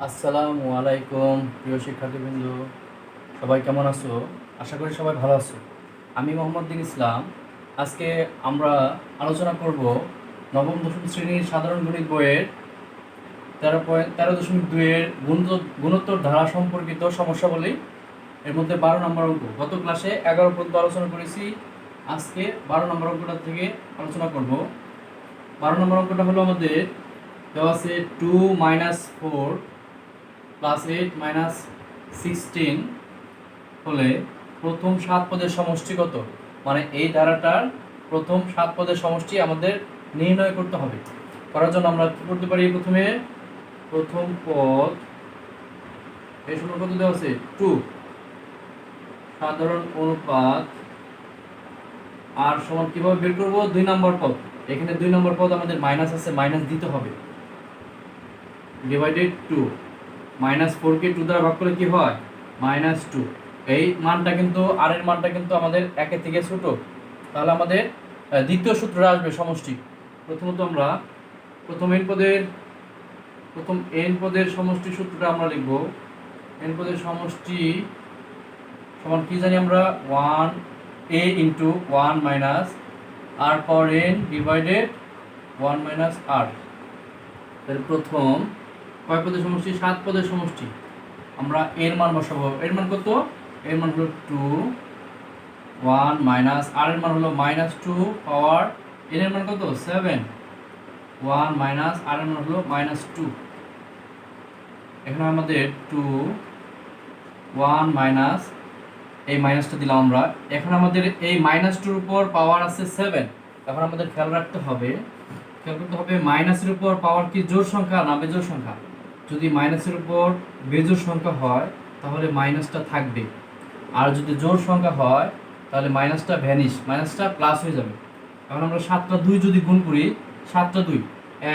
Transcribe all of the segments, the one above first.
আসসালামু আলাইকুম প্রিয় শিক্ষার্থীবৃন্দ, সবাই কেমন আছো? আশা করি সবাই ভালো আছো। আমি মোহাম্মদ দিন ইসলাম। আজকে আমরা আলোচনা করব নবম দশম শ্রেণীর সাধারণ গণিত বইয়ের 13.2-এর গুণোত্তর ধারা সম্পর্কিত সমস্যাবলী। এর মধ্যে 12 নম্বর অঙ্ক। গত ক্লাসে 11 পর্যন্ত আলোচনা করেছি। আজকে 12 নম্বর অঙ্কটা থেকে আলোচনা করব। 12 নম্বর অঙ্কটা হলো আমাদের দেওয়া আছে 2 - 4 + 8 - 16 হলে প্রথম 7 পদের সমষ্টি কত? মানে এই ধারাটার প্রথম 7 পদের সমষ্টি আমাদের নির্ণয় করতে হবে। করার জন্য আমরা কি করতে পারি? প্রথম পদ এই সময় কত দেওয়া আছে? 2 সাধারণ অনুপাত আর সমান কিভাবে বের করব? 2 নম্বর পদ। এখানে 2 নম্বর পদ আমাদের মাইনাস আছে, মাইনাস দিতে হবে। ডিভাইডেড 2 -4 কে 2 দ্বারা ভাগ করলে কি হয়? -2। এই মানটা কিন্তু আর এর মানটা কিন্তু আমাদের একের থেকে ছোট, তাহলে আমাদের দ্বিতীয় সূত্রটা আসবে সমষ্টি। প্রথমত আমরা প্রথম n পদের সমষ্টি সূত্রটা আমরা লিখব। n পদের সমষ্টি সমান কি জানি আমরা? 1a × 1 - r power n divided 1 - r। তাহলে প্রথম কয় পদের সমষ্টি? 7 পদের সমষ্টি। আমরা এর মান বসাবো। এর মান কত? এর মান হলো 2 1 - আর এর মান হলো -2 পাওয়ার n এর মান কত? 7 1 - আর এর মান হলো -2। এখানে আমাদের 2 1 এই মাইনাসটা দিলাম আমরা। এখন আমাদের এই -2-এর উপর পাওয়ার আছে 7। এখন আমাদের খেয়াল করতে হবে মাইনাসের উপর পাওয়ার কি জোড় সংখ্যা না বেজোড় সংখ্যা? যদি মাইনাসের উপর বেজোড় সংখ্যা হয় তাহলে মাইনাসটা থাকবে, আর যদি জোড় সংখ্যা হয় তাহলে মাইনাসটা ভ্যানিশ, মাইনাসটা প্লাস হয়ে যাবে। এখন আমরা 7টা 2 যদি গুণ করি, 7টা 2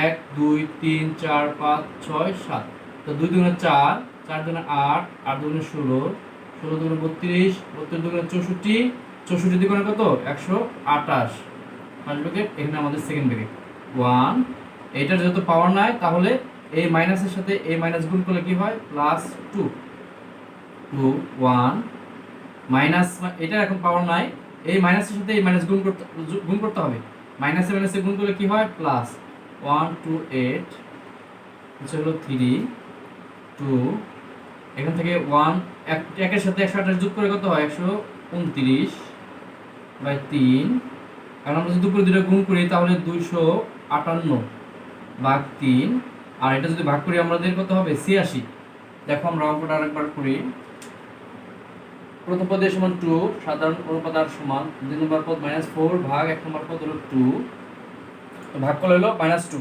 1 2 3 4 5 6 7, তো 2 দুগুণে 4 4 দুগুণে 8 8 দুগুণে 16 16 দুগুণে 32 32 দুগুণে 64 64 দুগুণে কত? 128। ফার্স্ট ব্র্যাকেট, এখানে আমাদের সেকেন্ড ব্র্যাকেট 1। এইটার যেহেতু পাওয়ার নাই তাহলে এই মাইনাসের সাথে এই মাইনাস গুণ করলে কি হয়? +2 2 1 মাইনাস, এটা এখন পাওয়ার নাই, এই মাইনাসের সাথে এই মাইনাস গুণ করতে হবে। মাইনাসে মাইনাসে গুণ করলে কি হয়? +1 2 8 হচ্ছে হলো 3 2। এখান থেকে 1 একের সাথে 128 যোগ করে কত হয়? 129/3। কারণ আমরা যদি উপরে দুটো গুণ করি তাহলে 258/3, আর এটা যদি ভাগ করি আমাদের কত হবে? 86। দেখো আমরা অঙ্কটা আরেকবার করি। প্রথম পদের সমান 2 সাধারণ অনুপাত আর সমান 2 নম্বর পদ -4 ভাগ 1 নম্বর পদ হলো 2, তো ভাগ করলে হলো -2।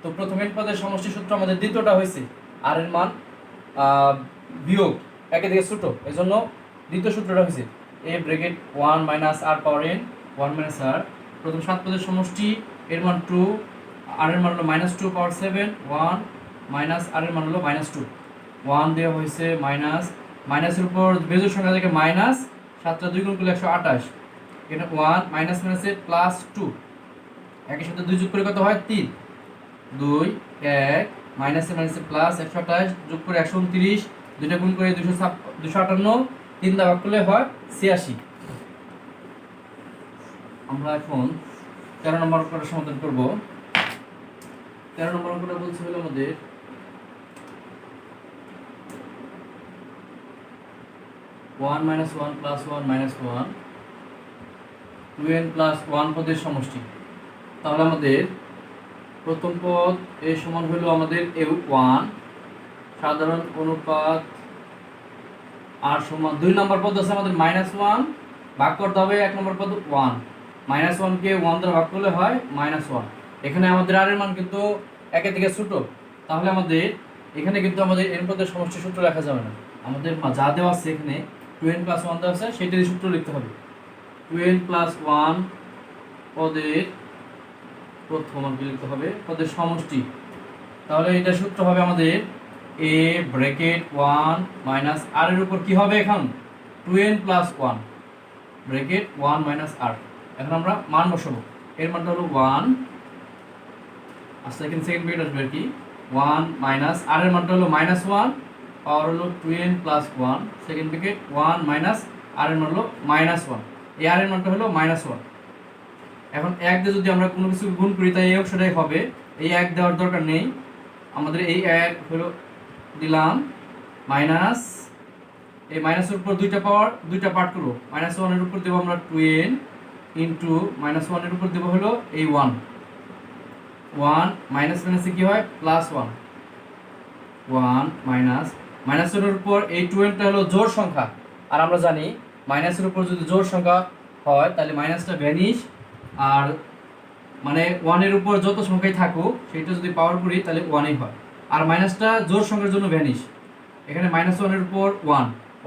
তো প্রথম n পদের সমষ্টি সূত্র আমাদের দ্বিতীয়টা হয়েছে, আর এর মান বিয়োগ একের থেকে ছোট, এজন্য দ্বিতীয় সূত্রটা হয়েছে a bracket 1 - r power n 1 - r। প্রথম 7 পদের সমষ্টি, এর মান 2, আর এর মান হলো -2 পাওয়ার 7 1 - আর এর মান হলো -2। 1 দেওয়া হয়েছে মাইনাসের উপর বেজোড় সংখ্যা থেকে মাইনাস, 7টা 2 গুণ করলে 128। এটা 1 মাইনাস মাইনাসে +2, একের সাথে 2 যোগ করে কত হয়? 3 2 1 মাইনাসে মাইনাসে প্লাস 128 যোগ করে 129, দুইটা গুণ করে 258, 3 দা ভাগ করলে হয় 86। আমরা এখন 13 নম্বর অঙ্কটা সমাধান করব। 13 নম্বর অঙ্কটা বলছে হলো আমাদের 1 - 1 + 1 - 1 2n + 1 পদের সমষ্টি। তাহলে আমাদের প্রথম পদ এ সমান হলো আমাদের a1 সাধারণ অনুপাত আর সমান 2 নম্বর পদ আছে আমাদের -1, ভাগ করতে হবে 1 নম্বর পদ 1, -1 কে 1 দ্বারা ভাগ করলে হয় -1। এখানে আমাদের আর এর মান কিন্তু একের থেকে ছোট, তাহলে আমাদের এখানে কিন্তু আমাদের n পদের সমষ্টি সূত্র লেখা যাবে না। আমাদের যা দেওয়া আছে এখানে 2n + 1 দেওয়া আছে, সেটারই সূত্র লিখতে হবে। 2n + 1 পদের প্রথম অঙ্কে লিখতে হবে পদের সমষ্টি। তাহলে এটা সূত্র হবে আমাদের a ব্র্যাকেট 1 - r এর উপর কি হবে? এখন 2n + 1 ব্র্যাকেট 1 - r। এখন আমরা মান বসাবো। এর মানটা হলো 1, আর সেকেন্ড ব্র্যাকেট আসবে আর কি 1 মাইনাস আর এর মানটা হলো -1, পাওয়ার হলো 2n plus 1, second bracket 1 minus আর এর মান হলো -1, এই আর এর মানটা হলো -1। এখন 1 দিয়ে যদি আমরা কোনো কিছু গুণ করি তাই এই অংশটাই হবে, এই 1 দেওয়ার দরকার নেই আমাদের, এই 1 হলো দিলাম মাইনাস, এই মাইনাসের উপর দুইটা পার্ট করবো, -1 এর উপর দেবো আমরা 2n ইন্টু -1 এর উপর দেবো হলো এই 1 মাইনাস মাইনাসে কি হয় +1 মাইনাসের উপর এই 2nটা হলো জোড় সংখ্যা, আর আমরা জানি মাইনাসের উপর যদি জোড় সংখ্যা হয় তাহলে মাইনাসটা ভ্যানিশ, আর মানে 1 এর উপর যত সংখ্যাই থাকুক সেটা যদি পাওয়ার করি তাহলে 1ই হয়, আর মাইনাসটা জোড় সংখ্যার জন্য ভ্যানিশ। এখানে -1 এর উপর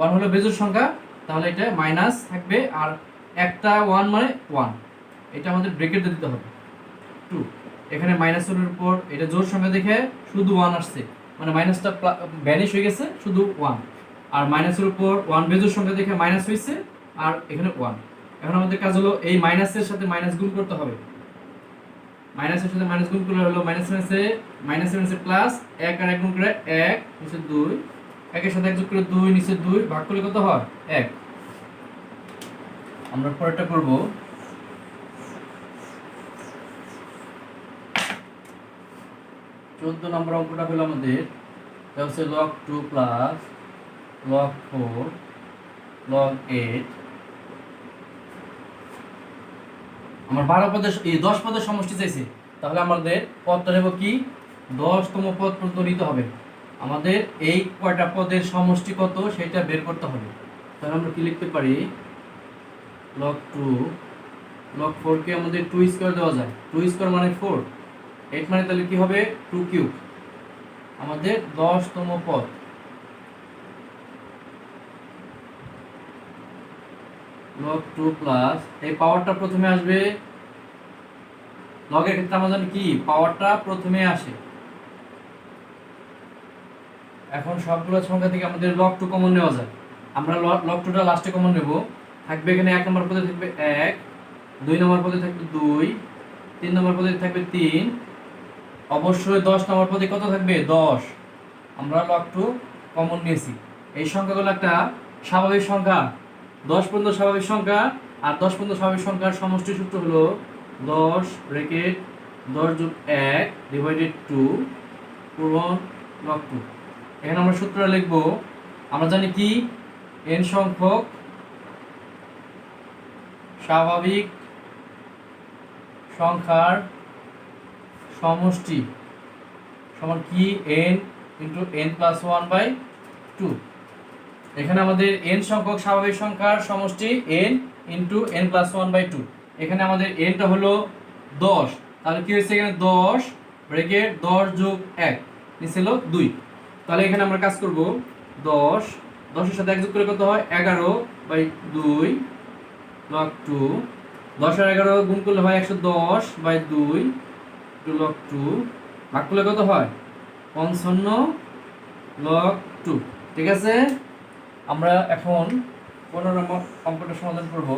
1 হলো বেজোড় সংখ্যা, তাহলে এটা মাইনাস থাকবে, আর একটা 1 মানে 1, এটা আমাদের ব্র্যাকেটে দিতে হবে 2। এখানে -1 এর উপর এটা জোড় সংখ্যা দেখে শুধু 1 আসছে, মানে মাইনাসটা ভ্যানিশ হয়ে গেছে, শুধু 1, আর মাইনাসের উপর 1 বেজোড় সংখ্যা দেখে মাইনাস হয়েছে, আর এখানে 1। এখন আমাদের কাজ হলো এই মাইনাসের সাথে মাইনাস গুণ করতে হবে, মাইনাসের সাথে মাইনাস গুণ করলে হলো মাইনাসে প্লাস, 1 আর 1 গুণ করে 1 নিচে 2, 1 এর সাথে 1 যোগ করে 2 নিচে 2, ভাগ করলে কত হয় 1। আমরা পরেরটা করব, চোদ্দ নম্বর অঙ্কটা হলো আমাদের, এটা হচ্ছে log 2 প্লাস log 4 log 8। আমার 12 পদের এই 10 পদের সমষ্টি চাইছে, তাহলে আমাদের পদটা নেব কি 10তম পদ পর্যন্ত নিতে হবে, আমাদের এই কয়টা পদের সমষ্টি কত সেটা বের করতে হবে। তাহলে আমরা কি লিখতে পারি, log 2 log 4 কে আমাদের 2 স্কয়ার দেওয়া যায়, 2 স্কয়ার মানে 4, 8 মানে তাহলে কি হবে 2 কিউব, আমাদের 10তম পদ। log 2 প্লাস এই পাওয়ারটা প্রথমে আসবে, লগের ক্ষেত্রে আমরা জানি কি পাওয়ারটা প্রথমে আসে। এখন সবগুলো সংখ্যা থেকে আমাদের log 2 কমন নেওয়া যায়, আমরা log 2টা লাস্টে কমন নেব, থাকবে এখানে 1 নম্বর পদে থাকবে 1, 2 নম্বর পদে থাকবে 2, 3 নম্বর পদে থাকবে 3, অবশ্যই 10 নম্বর পদে কত থাকবে 10, আমরা log 2 কমন নিয়েছি। এই সংখ্যাগুলো একটা স্বাভাবিক সংখ্যা, 10 পর্যন্ত স্বাভাবিক সংখ্যা, আর 10 পর্যন্ত স্বাভাবিক সংখ্যার সমষ্টি সূত্র হলো 10 ব্র্যাকেট 10 যোগ 1 ডিভাইডেড 2 পূরণ log 2। এখানে আমরা সূত্রটা লিখব, আমরা জানি কি n সংখ্যক স্বাভাবিক সংখ্যার সমষ্টি সমান কি n ইন্টু n প্লাস 1/2। এখানে আমাদের n সংখ্যক স্বাভাবিক সংখ্যার সমষ্টি n ইন্টু n প্লাস 1/2, এখানে আমাদের nটা হলো 10, তাহলে কি হয়েছে এখানে 10 ব্র্যাকেট 10 যোগ 1 নিচে হলো 2, তাহলে এখানে আমরা কাজ করব 10 এর সাথে 1 যোগ করে কত হয় 11/2 log 2, 10 আর 11 গুণ করলে হয় 110/2 log 2, ভাগ করলে কত হয় 55 log 2। ঠিক আছে, আমরা এখন 15 নম্বর অঙ্কটা সমাধান করব।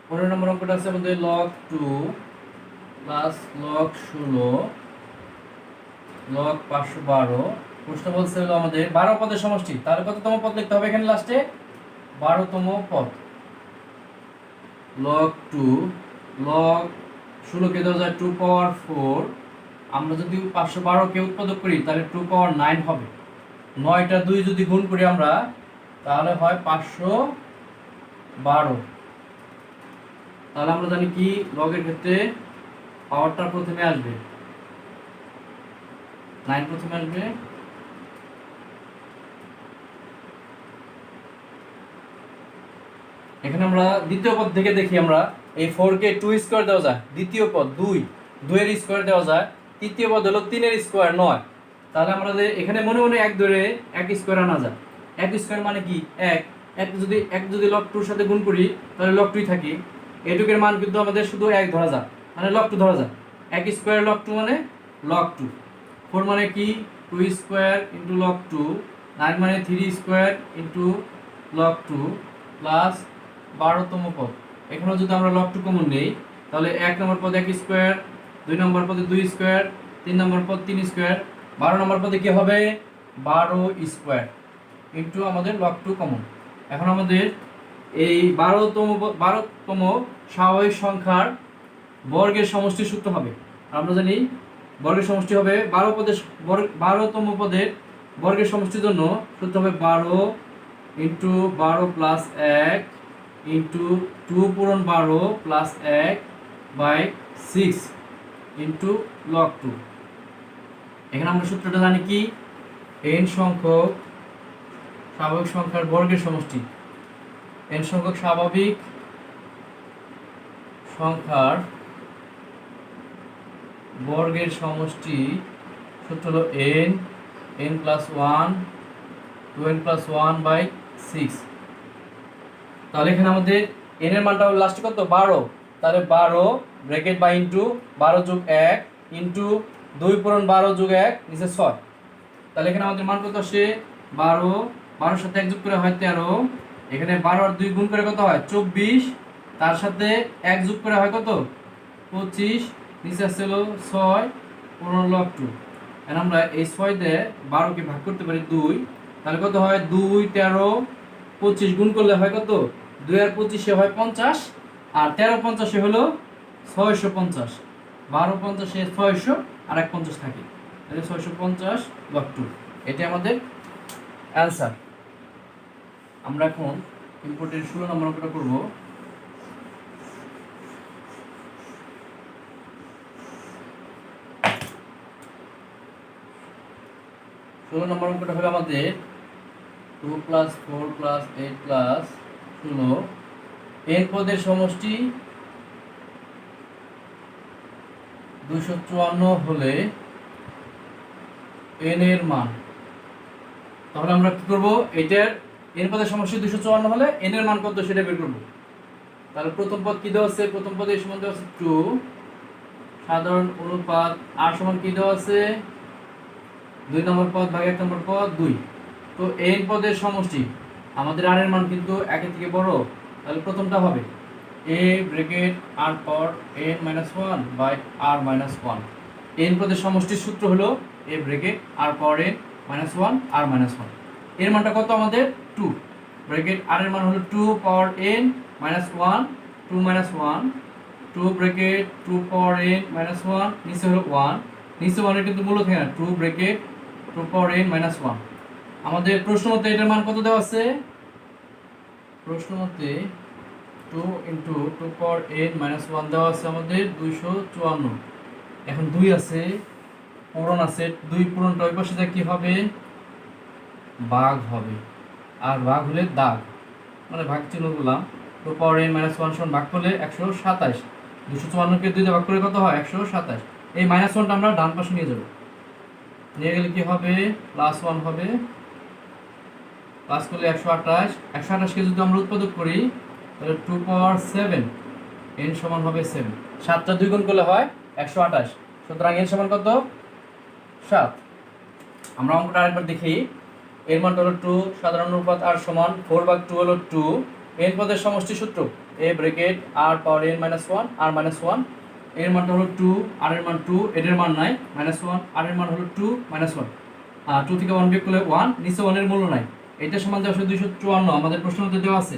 15 নম্বর অঙ্কটা আছে আমাদের log 2 প্লাস log 16 log 512। প্রশ্ন বলছে হলো আমাদের 12 পদের সমষ্টি, তাহলে কততম পদ লিখতে হবে এখানে লাস্টে 12তম পদ। log 2 log 16 কে দেওয়া যায় 2 পাওয়ার 4, আমরা যদি 512 কে উৎপাদক করি তাহলে 2 পাওয়ার 9 হবে, 9টা 2 যদি গুণ করি আমরা তাহলে হয় 512। তাহলে আমরা জানি কি লগের ক্ষেত্রে পাওয়ারটা প্রথমে আসবে, 9 প্রথমে আসবে, এখানে আমরা দ্বিতীয় পদ থেকে দেখি, আমরা এই 4 কে 2 স্কয়ার দেওয়া যায়, দ্বিতীয় পদ 2 এর স্কয়ার দেওয়া যায়, তৃতীয় পদ হলো 3 এর স্কয়ার 9, তাহলে আমাদের এখানে মনে মনে 1 ধরে 1 স্কয়ার আনা যায়, 1 স্কয়ার মানে কি 1 যদি log 2 এর সাথে গুণ করি তাহলে log 2 থাকে, এটুকের মান কিন্তু আমাদের শুধু 1 ধরা যায়, মানে log 2 ধরা যায়, 1 স্কয়ার log 2 মানে log 2, 4 মানে কি 2 স্কয়ার ইনটু log 2, 9 মানে 3 স্কয়ার ইনটু log 2 প্লাস 12তম পদ। এখানে যদি আমরা log 2 কমন নেই তাহলে 1 নম্বর পদ 1 স্কোয়ার, 2 নম্বর পদে 2 স্কোয়ার, 3 নম্বর পদ 3 স্কোয়ার, 12 নম্বর পদে কি হবে 12 স্কোয়ার ইন্টু আমাদের লগ 2 কমন। এখন আমাদের এই 12তম স্বাভাবিক সংখ্যার বর্গের সমষ্টির সূত্র হবে। আমরা জানি বর্গের সমষ্টি হবে 12তম পদের বর্গের সমষ্টির জন্য সূত্র হবে 12 ইন্টু 12 প্লাস 1 ইন্টু 2 পূরণ 12 প্লাস 1 বাই 6 ইন্টু লগ 2। এখানে আমরা সূত্রটা জানি কি n সংখ্যক স্বাভাবিক সংখ্যার বর্গের সমষ্টি, n সংখ্যক স্বাভাবিক সংখ্যার বর্গের সমষ্টি সূত্র হলো n plus 1 2n plus 1 by 6। তাহলে এখানে আমাদের n এর মানটা হলো লাস্টে কত 12, তাহলে 12 ব্র্যাকেট বা ইন্টু 12 যোগ 1 ইন্টু 2 পূরণ 12 যোগ 1 নিচে 6। তাহলে এখানে আমাদের মান কত আসে 12, 12 সাথে 1 যোগ করে হয় 13, এখানে 12 আর 2 গুণ করে কত হয় 24, তার সাথে 1 যোগ করে হয় কত 25, নিচে আসছে হলো 6 পূরণ লগ 2। এখন আমরা এই 6 দিয়ে 12 কে ভাগ করতে পারি 2, তাহলে কত হয় 2 13 25 গুণ করলে হয় কত 2 আর 25 হয় 50, আর 13 50 হলো 650, 12 50 600 আর 1 50 থাকে, তাহলে 650 লগ 2। এটা আমাদের অ্যান্সার। আমরা এখন ইম্পোর্টের 16 নম্বর অঙ্কটা করব। নম্বর অঙ্কটা হলো আমাদের 2 + 4 + 8 + 16 n পদের সমষ্টি 254 হলে n এর মান। তাহলে আমরা কি করব এটার n পদের সমষ্টি 254 হলে n এর মান কত সেটা বের করব। তাহলে প্রথম পদ কি দেওয়া আছে, প্রথম পদের সমান দেওয়া আছে 2, সাধারণ অনুপাত r সমান কি দেওয়া আছে 2 নম্বর পদ ভাগ 1 নম্বর পদ 2। তো n পদের সমষ্টি আমাদের r এর মান কিন্তু 1 এর থেকে বড়, তাহলে প্রথমটা হবে a bracket r power n - 1 by r - 1। n পদের সমষ্টির সূত্র হলো a bracket r power n - 1 r - 1। এর মানটা কত আমাদের 2, ব্র্যাকেট r এর মান হলো 2 পাওয়ার n - 1 2 - 1 2 ব্র্যাকেট 2 পাওয়ার n - 1 নিচে হলো 1, নিচে 1 এর কিন্তু মূল্য থাকে না 2 ব্র্যাকেট 2 পাওয়ার n - 1। আমাদের প্রশ্ন মতে এটার মান কত দেওয়া আছে, প্রশ্ন মতে 2 × 2 পাওয়ার n - 1 দেওয়া আছে আমাদের 254। এখন 2 আছে পূরণ আছে, 2 পূরণটা ওই পাশে যা কি হবে ভাগ হবে, আর ভাগ হলে দাগ মানে ভাগ চিহ্ন দিলাম। 2 পাওয়ার n - 1 সমান ভাগ করলে 127, 254 কে 2 দিয়ে ভাগ করে কত হয় 127। এই -1টা আমরা ডান পাশে নিয়ে যাব, নিয়ে গেলে কি হবে +1 হবে, প্লাস করলে 128, 128 কে যদি আমরা উৎপাদক করি তাহলে 2 পাওয়ার 7 n সমান হবে 7, 7টা 2 গুণ করলে হয় 128, সুতরাং n সমান কত 7। আমরা অঙ্কটা আরেকবার দেখি। এর মান হলো 2, সাধারণ অনুপাত r সমান 4 ভাগ 2 হলো 2, n পদের সমষ্টি সূত্র a bracket r power n - 1 r - 1। এর মানটা হলো 2, r এর মান 2, এর মান নাই -1, r এর মান হলো 2 - 1, 2 থেকে 1 বিয়োগ করলে 1, নিচে 1 এর মূল্য নাই। এটা সমান দেওয়া আছে 254, আমাদের প্রশ্নতে দেওয়া আছে।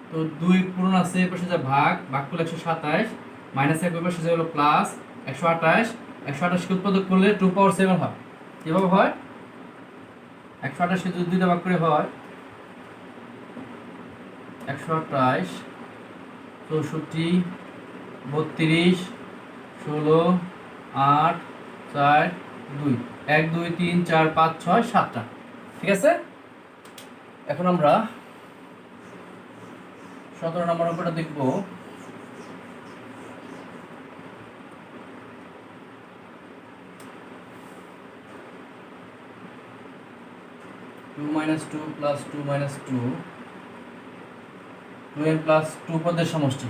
তো 2 পূরণ আছে এর পাশে যা ভাগ করলে 127, -1 ওই পাশে যা হলো প্লাস 128, 128 কে উৎপাদক করলে 2 পাওয়ার 7 হয়। কিভাবে হয় 128 কে যদি 2 দিয়ে ভাগ করে হয় 128 64 32 16 8 4 2 1 2 3 4 5 6 7টা। ঠিক আছে, এখন আমরা 17 নম্বর অঙ্কটা দেখব। -2 - 2 + 2 - 2 2n + 2 পদের সমষ্টি,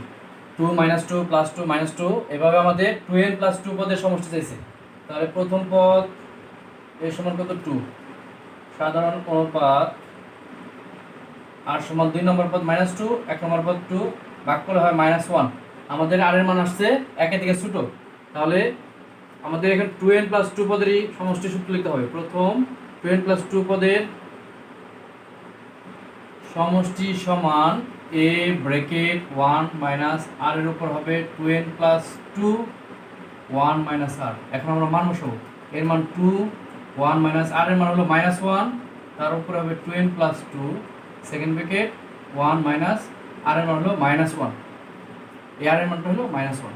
2 - 2 + 2 - 2, এভাবে আমাদের 2n + 2 পদের সমষ্টি চাইছে। তাহলে প্রথম পদ এর সমান কত 2, সাধারণ অনুপাত r সমান 2 নম্বর পদ -2, 1 নম্বর পদ 2 ভাগ করলে হয় -1, আমাদের আর এর মান আসছে একের থেকে ছোট, তাহলে আমাদের এখানে 2n প্লাস 2 পদেরই সমষ্টি সূত্র লিখতে হবে। প্রথম 2n প্লাস 2 পদের সমষ্টি সমান a ব্র্যাকেট 1 মাইনাস r এর উপর হবে 2n প্লাস 2 1 মাইনাস r। এখন আমরা মান বসাবো, এর মান 2, 1 মাইনাস r এর মান হলো -1, তার উপরে হবে 2n plus 2 second bracket 1 minus r এর মান হলো -1, এই r এর মানটা হলো -1,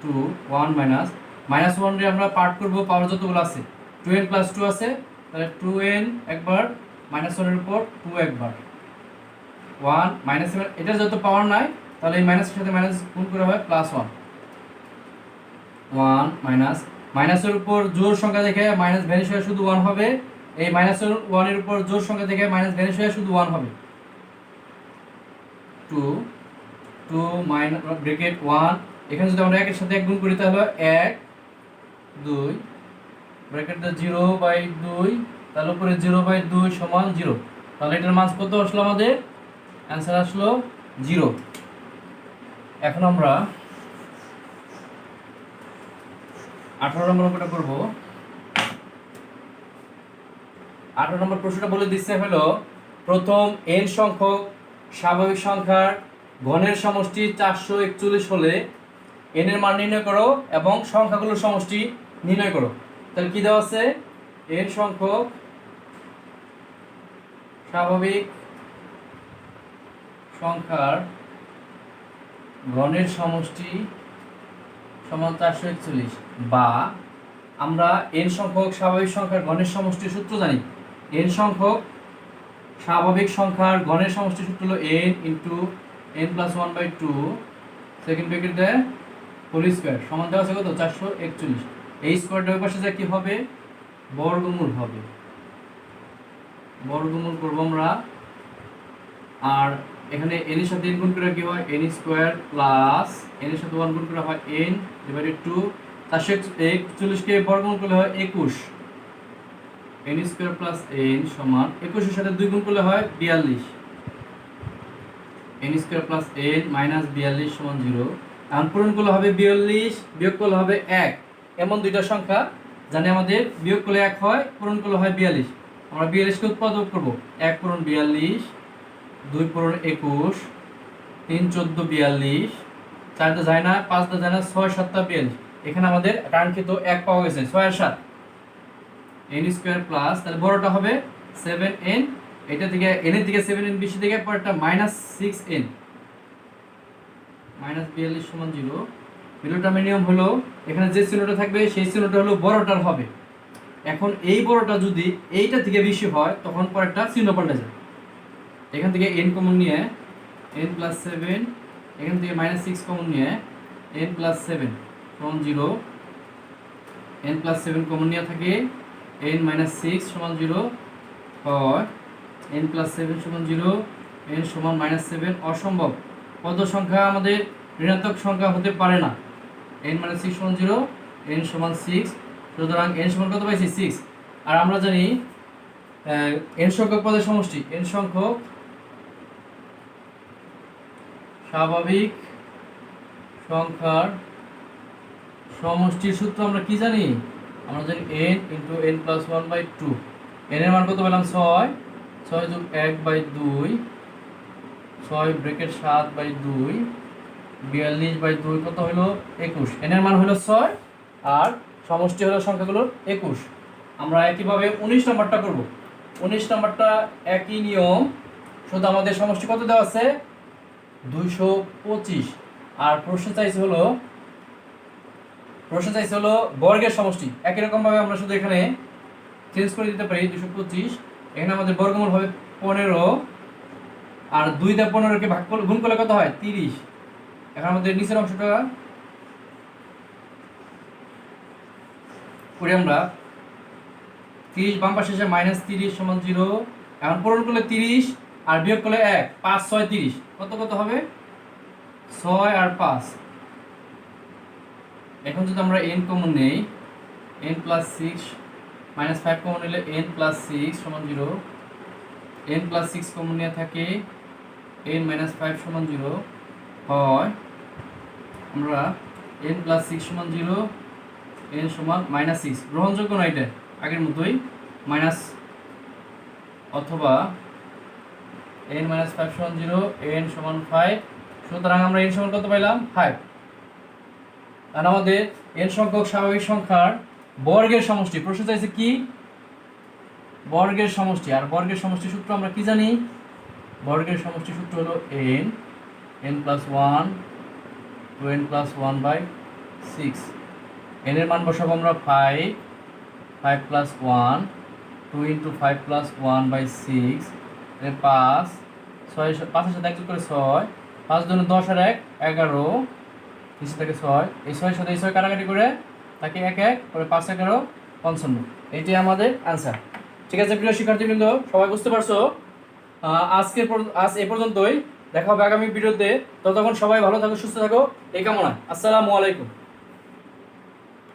2 1 মাইনাস -1 রে আমরা পার্ট করব, পাওয়ার যতগুলো আছে 2n প্লাস 2 আছে, তাহলে 2n একবার, -1 এর উপর 2 একবার, 1 -7, এটা যত পাওয়ার নাই তাহলে এই মাইনাসের সাথে মাইনাস গুণ করে হয় +1, 1 মাইনাস মাইনাসের উপর জোড় সংখ্যা দেখে মাইনাস ভ্যানিশ হয়ে শুধু 1 হবে, এই -1 এর উপর জোড় সংখ্যা দেখে মাইনাস ভ্যানিশ হয়ে শুধু 1 হবে, 2 2 মাইনাস ব্র্যাকেট 1, এখানে যদি আমরা একের সাথে 1 গুণ করি তাহলে 1 2 ব্র্যাকেট 0/2, তাহলে উপরে 0/2 সমান 0, তাহলে এটার মান কত আসলো, আমাদের অ্যান্সার আসলো 0। এখন আমরা 18 নম্বর অঙ্কটা করব। 18 নম্বর প্রশ্নটা বলে দিচ্ছে হলো, প্রথম n সংখ্যক স্বাভাবিক সংখ্যার ঘনের সমষ্টি 441 হলে n এর মান নির্ণয় করো এবং সংখ্যাগুলোর সমষ্টি নির্ণয় করো। তাহলে কি দেওয়া আছে, n সংখ্যক স্বাভাবিক সংখ্যার ঘনের সমষ্টি সমান 441, বা আমরা n সংখ্যক স্বাভাবিক সংখ্যার ঘনের সমষ্টির সূত্র জানি। n সংখ্যক স্বাভাবিক সংখ্যার ঘনের সমষ্টির সূত্র হলো n into n plus 1/2 second bracket দেয় হোল স্কয়ার সমান দেওয়া আছে কত, 441, এই স্কয়ারটা ওই পাশে যা কি হবে, বর্গমূল হবে, বর্গমূল করব আমরা। আর এখানে n এর সাথে n গুণ করে কি হয়, n স্কয়ার প্লাস n এর সাথে 1 গুণ করে হয় n ডিভাইডেড 2, 441 কে বর্গমূল করলে হয় 21, n স্কয়ার প্লাস n সমান 21 এর সাথে 2 গুণ করলে হয় 42, n square plus n minus 42 সমান 0। এখন পূরণ করলে হবে 42, বিয়োগ করলে হবে 1, এমন দুইটা সংখ্যা জানি আমাদের বিয়োগ করলে 1 হয়, পূরণ করলে হয় 42। আমরা 42 কে উৎপাদক করব, 1 পূরণ 42, 2 পূরণ 21, 3 14 42, 4 টা যায় না, 5 টা যায় না, 6 7 টা 42, এখানে আমাদের কাঙ্ক্ষিত 1 পাওয়া গেছে, 6 আর 7 n স্কয়ার প্লাস, তাহলে বড়টা হবে 7n, এটা থেকে n এর দিকে 7n বেশি থেকে পরেরটা -6n, -42 সমান 0। মিলোটামের নিয়ম হলো এখানে যে চিহ্নটা থাকবে সেই চিহ্নটা হলো বড়টার হবে। এখন এই বড়টা যদি এইটা থেকে বেশি হয় তখন পরেরটা চিহ্ন পাল্টে যায়। এখান থেকে n কমন নিয়ে n প্লাস 7, এখান থেকে -6 কমন নিয়ে n প্লাস 7 সমান 0, n প্লাস 7 কমন নিয়ে থাকে n মাইনাস 6 সমান 0 হয়, n প্লাস 7 সমান 0, n সমান -7 অসম্ভব, কত সংখ্যা আমাদের ঋণাত্মক সংখ্যা হতে পারে না, n মাইনাস 6 সমান 0, n সমান 6, সুতরাং n সমান কত পাইছি 6। আর আমরা জানি n সংখ্যক পদের সমষ্টি, n সংখ্যক স্বাভাবিক সংখ্যার সমষ্টির সূত্র আমরা কি জানি, আমরা জানি n into n plus 1/2, n এর মান কত পেলাম 6, 6 যোগ 1/2, 6 ব্র্যাকেট 7/2, 42/2 কত হলো 21, n এর মান হলো 6 আর সমষ্টি হলো সংখ্যাগুলোর 21। আমরা একইভাবে 19 নম্বরটা করব। 19 নম্বরটা একই নিয়ম, শুধু আমাদের সমষ্টি কত দেওয়া আছে 225, আর প্রশ্ন চাইছে হলো বর্গের সমষ্টি। একই রকম ভাবে আমরা শুধু এখানে চেঞ্জ করে দিতে পারি 225, এখানে আমাদের বর্গমূল হবে 15, আর 2 দিয়ে 15 কে ভাগ করে গুণ করলে কত হয় 30। এখন আমাদের নিচের অংশটা করি আমরা, 30 বাম পাশে এসে -30 সমান 0, এখন পূরণ করলে 30 আর বিয়োগ করলে 1, 5 6 30, কত হবে 6 আর 5। এখন যদি আমরা n কমন নেই, n প্লাস 6 -5 কমন নিলে n প্লাস 6 সমান 0, n প্লাস 6 কমন নিয়ে থাকে n মাইনাস 5 সমান 0 হয়, আমরা n প্লাস সিক্স সমান 0, n সমান -6 গ্রহণযোগ্য নয়, এটা আগের মতোই মাইনাস, অথবা n মাইনাস 5 সমান 0, n সমান 5। সুতরাং আমরা n সমান কত পাইলাম 5। আর আমাদের n সংখ্যক স্বাভাবিক সংখ্যার বর্গের সমষ্টি প্রশ্ন চাইছে কি, বর্গের সমষ্টি। আর বর্গের সমষ্টি সূত্র আমরা কি জানি, বর্গের সমষ্টি সূত্র হলো n plus 1 2n plus 1/6। n এর মান বসাবো আমরা 5 প্লাস 1 2 ইন্টু 5 প্লাস 1/6 এর 5 6 5 এর সাথে 1 যোগ করে 6 5 2 10 আর 1 11 নিচে থেকে 6 এই 6 এর সাথে এই 6 কাটাকাটি করে তাকে 1 1 করে 5 11 55। এটাই আমাদের आंसर। ঠিক আছে প্রিয় শিক্ষার্থীবৃন্দ, সবাই বুঝতে পারছো? আজ এই পর্যন্তই, দেখা হবে আগামী ভিডিওতে। ততক্ষণ সবাই ভালো থাকো, সুস্থ থাকো, এই কামনা। আসসালামু আলাইকুম।